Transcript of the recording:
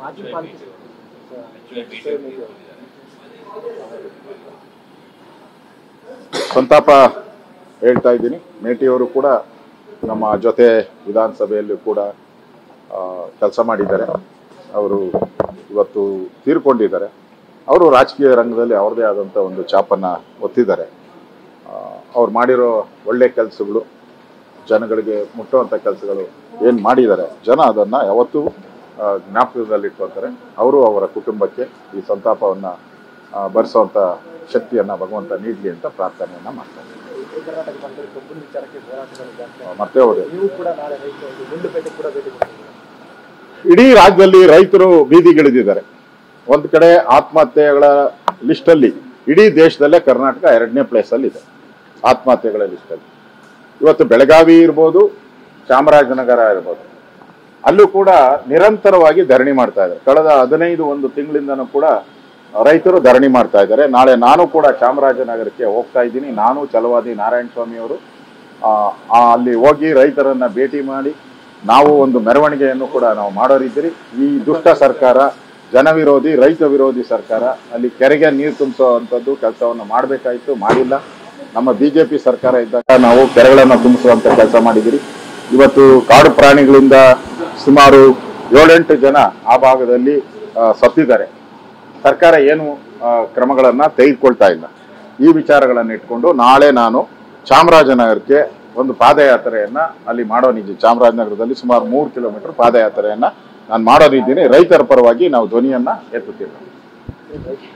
ಮಾಜಿ ಪಾಲಿಕೆ ಸಂತಾಪ ಹೇಳ್ತಾ ಇದ್ದೀನಿ. ಮೇಟಿಯವರು ಕೂಡ ನಮ್ಮ ಜೊತೆ ವಿಧಾನಸಭೆಯಲ್ಲಿ ಕೂಡ ಕೆಲಸ ಮಾಡಿದ್ದಾರೆ. ಅವರು ಇವತ್ತು ತೀರ್ಕೊಂಡಿದ್ದಾರೆ. ಅವರು ರಾಜಕೀಯ ರಂಗದಲ್ಲಿ ಅವ್ರದೇ ಆದಂಥ ಒಂದು ಛಾಪನ್ನು ಒತ್ತಿದ್ದಾರೆ. ಅವ್ರು ಮಾಡಿರೋ ಒಳ್ಳೆ ಕೆಲಸಗಳು, ಜನಗಳಿಗೆ ಮುಟ್ಟುವಂಥ ಕೆಲಸಗಳು ಏನು ಮಾಡಿದ್ದಾರೆ, ಜನ ಅದನ್ನು ಯಾವತ್ತೂ ಜ್ಞಾಪಕದಲ್ಲಿಟ್ಕೊಳ್ತಾರೆ. ಅವರು ಅವರ ಕುಟುಂಬಕ್ಕೆ ಈ ಸಂತಾಪವನ್ನು ಭರಿಸುವಂಥ ಶಕ್ತಿಯನ್ನು ಭಗವಂತ ನೀಡಲಿ ಅಂತ ಪ್ರಾರ್ಥನೆಯನ್ನು ಮಾಡ್ತಾರೆ. ಮತ್ತೆ ಅವರು ಇಡೀ ರಾಜ್ಯದಲ್ಲಿ ರೈತರು ಬೀದಿಗಿಳಿದಿದ್ದಾರೆ. ಒಂದು ಕಡೆ ಆತ್ಮಹತ್ಯೆಗಳ ಲಿಸ್ಟಲ್ಲಿ ಇಡೀ ದೇಶದಲ್ಲೇ ಕರ್ನಾಟಕ 2ನೇ ಪ್ಲೇಸಲ್ಲಿ ಇದೆ ಆತ್ಮಹತ್ಯೆಗಳ ಲಿಸ್ಟಲ್ಲಿ. ಇವತ್ತು ಬೆಳಗಾವಿ ಇರ್ಬೋದು, ಚಾಮರಾಜನಗರ ಇರ್ಬೋದು, ಅಲ್ಲೂ ಕೂಡ ನಿರಂತರವಾಗಿ ಧರಣಿ ಮಾಡ್ತಾ ಇದ್ದಾರೆ. ಕಳೆದ 15 ತಿಂಗಳಿಂದನೂ ಕೂಡ ರೈತರು ಧರಣಿ ಮಾಡ್ತಾ ಇದ್ದಾರೆ. ನಾಳೆ ನಾನು ಕೂಡ ಚಾಮರಾಜನಗರಕ್ಕೆ ಹೋಗ್ತಾ ಇದ್ದೀನಿ. ನಾನು ಛಲವಾದಿ ನಾರಾಯಣಸ್ವಾಮಿ ಅವರು ಅಲ್ಲಿ ಹೋಗಿ ರೈತರನ್ನ ಭೇಟಿ ಮಾಡಿ ನಾವು ಒಂದು ಮೆರವಣಿಗೆಯನ್ನು ಕೂಡ ನಾವು ಮಾಡೋರಿದ್ದೀರಿ. ಈ ದುಷ್ಟ ಸರ್ಕಾರ, ಜನ ವಿರೋಧಿ, ರೈತ ವಿರೋಧಿ ಸರ್ಕಾರ ಅಲ್ಲಿ ಕೆರೆಗೆ ನೀರು ತುಂಬಿಸುವಂಥದ್ದು ಕೆಲಸವನ್ನು ಮಾಡಬೇಕಾಯಿತು, ಮಾಡಿಲ್ಲ. ನಮ್ಮ ಬಿಜೆಪಿ ಸರ್ಕಾರ ಇದ್ದಾಗ ನಾವು ಕೆರೆಗಳನ್ನು ತುಂಬಿಸುವಂಥ ಕೆಲಸ ಮಾಡಿದ್ದೀರಿ. ಇವತ್ತು ಕಾಡು ಪ್ರಾಣಿಗಳಿಂದ ಸುಮಾರು 7-8 ಜನ ಆ ಭಾಗದಲ್ಲಿ ಸತ್ತಿದ್ದಾರೆ. ಸರ್ಕಾರ ಏನು ಕ್ರಮಗಳನ್ನು ತೆಗೆದುಕೊಳ್ತಾ ಇಲ್ಲ. ಈ ವಿಚಾರಗಳನ್ನು ಇಟ್ಕೊಂಡು ನಾಳೆ ನಾನು ಚಾಮರಾಜನಗರಕ್ಕೆ ಒಂದು ಪಾದಯಾತ್ರೆಯನ್ನ ಅಲ್ಲಿ ಮಾಡೋನಿದ್ದೀನಿ. ಚಾಮರಾಜನಗರದಲ್ಲಿ ಸುಮಾರು 3 ಕಿಲೋಮೀಟರ್ ಪಾದಯಾತ್ರೆಯನ್ನ ನಾನು ಮಾಡೋನಿದ್ದೀನಿ. ರೈತರ ಪರವಾಗಿ ನಾವು ಧ್ವನಿಯನ್ನ ಎತ್ತುತ್ತೀವಿ.